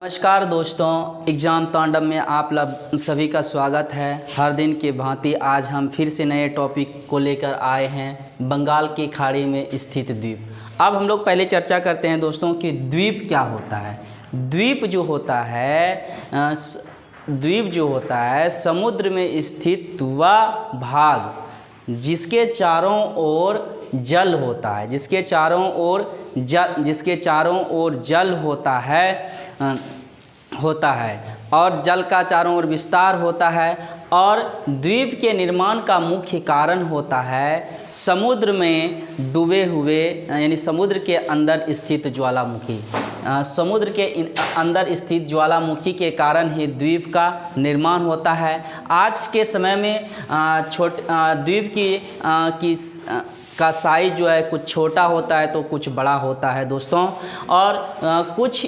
नमस्कार दोस्तों, एग्ज़ाम तांडव में आप सभी का स्वागत है। हर दिन की भांति आज हम फिर से नए टॉपिक को लेकर आए हैं, बंगाल की खाड़ी में स्थित द्वीप। अब हम लोग पहले चर्चा करते हैं दोस्तों कि द्वीप क्या होता है। द्वीप जो होता है समुद्र में स्थित वह भाग जिसके चारों ओर जल होता है, जिसके चारों ओर जल होता है और जल का चारों ओर विस्तार होता है। और द्वीप के निर्माण का मुख्य कारण होता है समुद्र में डूबे हुए यानी समुद्र के अंदर स्थित ज्वालामुखी। समुद्र के अंदर स्थित ज्वालामुखी के कारण ही द्वीप का निर्माण होता है। आज के समय में द्वीप का साइज जो है कुछ छोटा होता है तो कुछ बड़ा होता है दोस्तों। और कुछ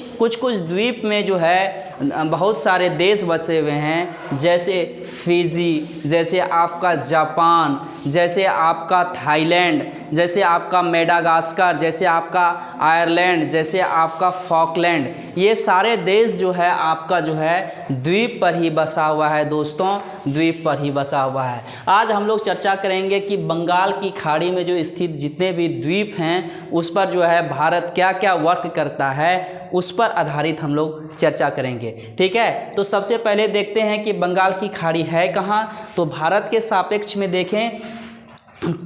द्वीप में जो है बहुत सारे देश बसे हुए हैं, जैसे फिजी, जैसे आपका जापान, जैसे आपका थाईलैंड, जैसे आपका मेडागास्कर, जैसे आपका आयरलैंड, जैसे आपका फॉकलैंड। ये सारे देश जो है आपका जो है द्वीप पर ही बसा हुआ है दोस्तों, द्वीप पर ही बसा हुआ है। आज हम लोग चर्चा करेंगे कि बंगाल की खाड़ी में जो स्थित जितने भी द्वीप हैं उस पर जो है भारत क्या क्या वर्क करता है, उस पर आधारित हम लोग चर्चा करेंगे। ठीक है, तो सबसे पहले देखते हैं कि बंगाल की खाड़ी है कहाँ। तो भारत के सापेक्ष में देखें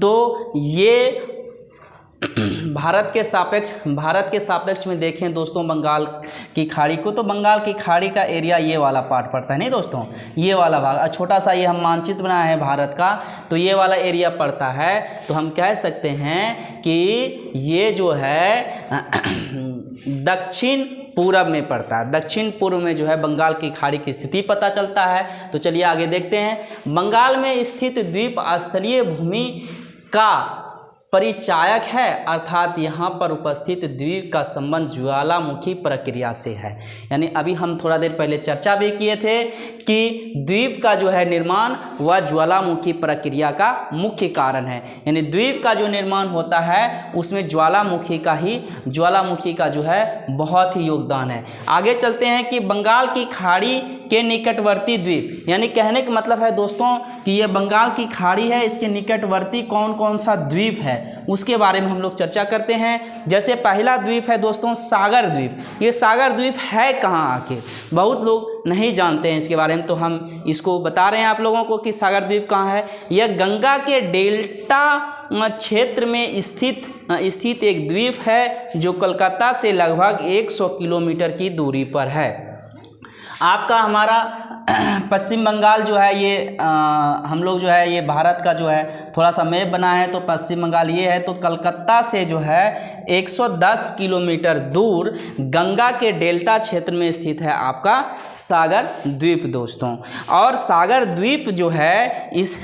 तो ये भारत के सापेक्ष में देखें दोस्तों बंगाल की खाड़ी को, तो बंगाल की खाड़ी का एरिया ये वाला पार्ट पड़ता है, नहीं दोस्तों, ये वाला भाग छोटा सा ये हम मानचित्र बनाए हैं भारत का, तो ये वाला एरिया पड़ता है। तो हम कह सकते हैं कि ये जो है दक्षिण पूरब में पड़ता है। दक्षिण पूर्व में जो है बंगाल की खाड़ी की स्थिति पता चलता है। तो चलिए आगे देखते हैं। बंगाल में स्थित द्वीप स्थलीय भूमि का परिचायक है, अर्थात यहाँ पर उपस्थित द्वीप का संबंध ज्वालामुखी प्रक्रिया से है। यानी अभी हम थोड़ा देर पहले चर्चा भी किए थे कि द्वीप का जो है निर्माण वह ज्वालामुखी प्रक्रिया का मुख्य कारण है। यानी द्वीप का जो निर्माण होता है उसमें ज्वालामुखी का जो है बहुत ही योगदान है। आगे चलते हैं कि बंगाल की खाड़ी के निकटवर्ती द्वीप, यानी कहने का मतलब है दोस्तों कि ये बंगाल की खाड़ी है, इसके निकटवर्ती कौन कौन सा द्वीप है उसके बारे में हम लोग चर्चा करते हैं। जैसे पहला द्वीप है दोस्तों सागर द्वीप। ये सागर द्वीप है कहाँ आके बहुत लोग नहीं जानते हैं इसके बारे में, तो हम इसको बता रहे हैं आप लोगों को कि सागर द्वीप कहाँ है। यह गंगा के डेल्टा क्षेत्र में स्थित एक द्वीप है जो कोलकाता से लगभग 100 किलोमीटर की दूरी पर है। आपका हमारा पश्चिम बंगाल जो है ये हम लोग जो है ये भारत का जो है थोड़ा सा मैप बना है, तो पश्चिम बंगाल ये है। तो कलकत्ता से जो है 110 किलोमीटर दूर गंगा के डेल्टा क्षेत्र में स्थित है आपका सागर द्वीप दोस्तों। और सागर द्वीप जो है इस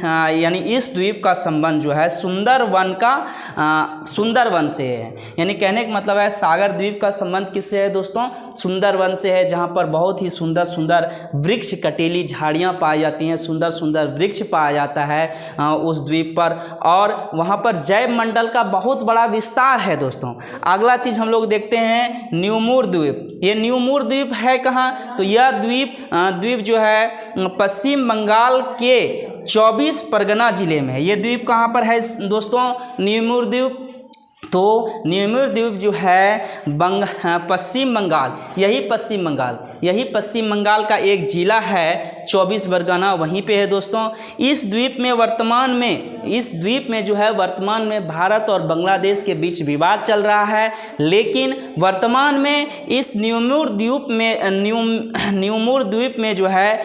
द्वीप का संबंध जो है सुंदरवन से है। यानी कहने का मतलब है सागर द्वीप का संबंध किससे है दोस्तों? सुंदरवन से है, जहाँ पर बहुत ही सुंदर वृक्ष, कटीली झाड़ियाँ पाई जाती हैं, सुंदर वृक्ष पाया जाता है उस द्वीप पर। और वहाँ पर जैव मंडल का बहुत बड़ा विस्तार है दोस्तों। अगला चीज़ हम लोग देखते हैं न्यूमूर द्वीप। ये न्यूमूर द्वीप है कहाँ? तो यह द्वीप जो है पश्चिम बंगाल के 24 परगना जिले में है। ये द्वीप कहाँ पर है दोस्तों? न्यूमूर द्वीप। तो न्यूमूर द्वीप जो है पश्चिम बंगाल का एक जिला है, 24 परगना वहीं पे है दोस्तों। इस द्वीप में जो है वर्तमान में भारत और बांग्लादेश के बीच विवाद चल रहा है, लेकिन वर्तमान में इस न्यूमूर द्वीप में जो है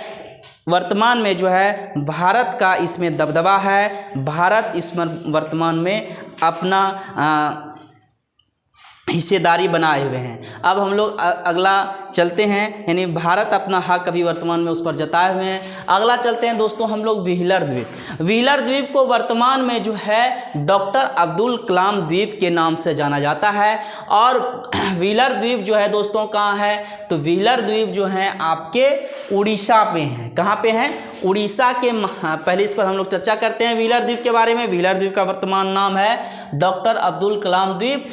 वर्तमान में जो है भारत का इसमें दबदबा है। भारत इसमें वर्तमान में अपना हिस्सेदारी बनाए हुए हैं। अब हम लोग अगला चलते हैं, यानी भारत अपना हक अभी वर्तमान में उस पर जताए हुए हैं। अगला चलते हैं दोस्तों हम लोग व्हीलर द्वीप को वर्तमान में जो है डॉक्टर अब्दुल कलाम द्वीप के नाम से जाना जाता है। और व्हीलर द्वीप जो है दोस्तों कहाँ है? तो व्हीलर द्वीप जो है आपके उड़ीसा पे हैं। कहाँ पे हैं? उड़ीसा के। पहले इस पर हम लोग चर्चा करते हैं व्हीलर द्वीप के बारे में। व्हीलर द्वीप का वर्तमान नाम है डॉक्टर अब्दुल कलाम द्वीप।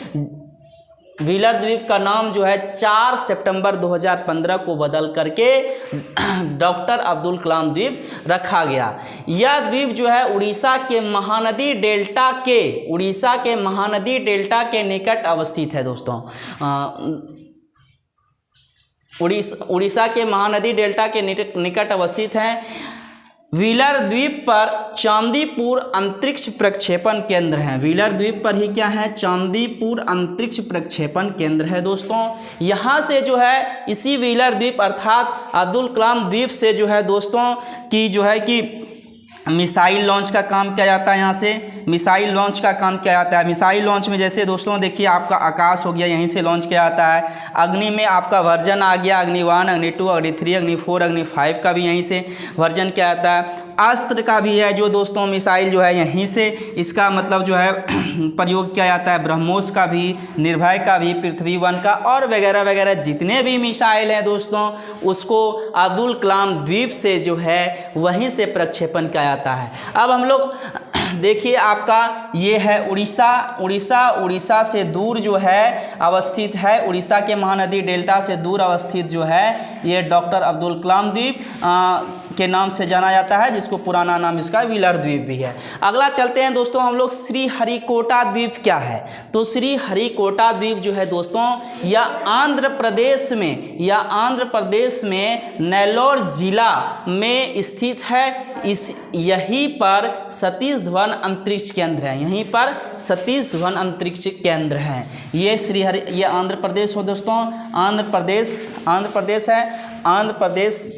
व्हीलर द्वीप का नाम जो है 4 सितंबर 2015 को बदल करके डॉक्टर अब्दुल कलाम द्वीप रखा गया। यह द्वीप जो है उड़ीसा के महानदी डेल्टा के निकट अवस्थित है दोस्तों। उड़ीसा के महानदी डेल्टा के निकट अवस्थित है। व्हीलर द्वीप पर चांदीपुर अंतरिक्ष प्रक्षेपण केंद्र है। व्हीलर द्वीप पर ही क्या है, चांदीपुर अंतरिक्ष प्रक्षेपण केंद्र है दोस्तों। यहाँ से जो है इसी व्हीलर द्वीप अर्थात अब्दुल कलाम द्वीप से जो है दोस्तों की जो है कि मिसाइल लॉन्च का काम किया जाता है। यहाँ से मिसाइल लॉन्च का काम किया जाता है। मिसाइल लॉन्च में जैसे दोस्तों देखिए आपका आकाश हो गया, यहीं से लॉन्च किया जाता है। अग्नि में आपका वर्जन आ गया, अग्नि 1, अग्नि 2, अग्नि 3, अग्नि 4, अग्नि 5 का भी यहीं से वर्जन किया जाता है। अस्त्र का भी है जो दोस्तों मिसाइल जो है यहीं से इसका मतलब जो है प्रयोग किया जाता है। ब्रह्मोस का भी, निर्भय का भी, पृथ्वी 1 का और वगैरह वगैरह जितने भी मिसाइल हैं दोस्तों उसको अब्दुल कलाम द्वीप से जो है वहीं से प्रक्षेपण किया जाता है। अब हम लोग देखिए आपका ये है उड़ीसा से दूर जो है अवस्थित है। उड़ीसा के महानदी डेल्टा से दूर अवस्थित जो है ये डॉक्टर अब्दुल कलाम द्वीप के नाम से जाना जाता है, जिसको पुराना नाम इसका व्हीलर द्वीप भी है। अगला चलते हैं दोस्तों हम लोग श्रीहरिकोटा द्वीप क्या है। तो श्रीहरिकोटा द्वीप जो है दोस्तों यह आंध्र प्रदेश में नेल्लोर जिला में स्थित है। यहीं पर सतीश धवन अंतरिक्ष केंद्र है। यहीं पर सतीश धवन अंतरिक्ष केंद्र है। ये आंध्र प्रदेश हो दोस्तों, आंध्र प्रदेश है। आंध्र प्रदेश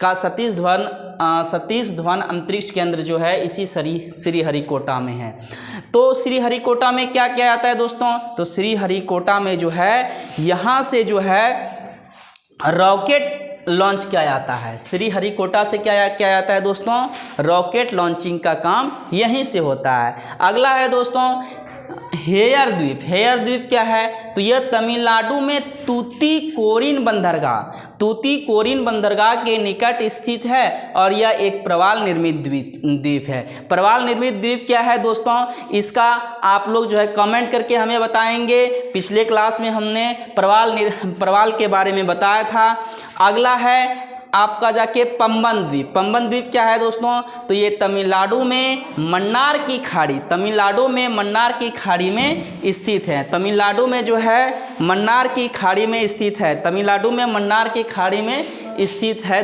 का सतीश धवन अंतरिक्ष केंद्र जो है इसी श्रीहरिकोटा में है। तो श्रीहरिकोटा में क्या किया जाता है दोस्तों, तो श्रीहरिकोटा में जो है यहाँ से जो है रॉकेट लॉन्च किया जाता है। श्रीहरिकोटा से क्या किया जाता है दोस्तों, रॉकेट लॉन्चिंग का काम यहीं से होता है। अगला है दोस्तों हेयर द्वीप क्या है, तो यह तमिलनाडु में तूतीकोरिन बंदरगाह के निकट स्थित है और यह एक प्रवाल निर्मित द्वीप है। प्रवाल निर्मित द्वीप क्या है दोस्तों, इसका आप लोग जो है कमेंट करके हमें बताएंगे। पिछले क्लास में हमने प्रवाल के बारे में बताया था। अगला है आपका जाके पंबन द्वीप क्या है दोस्तों, तो ये तमिलनाडु में मन्नार की खाड़ी में स्थित है। तमिलनाडु में जो है मन्नार की खाड़ी में स्थित है।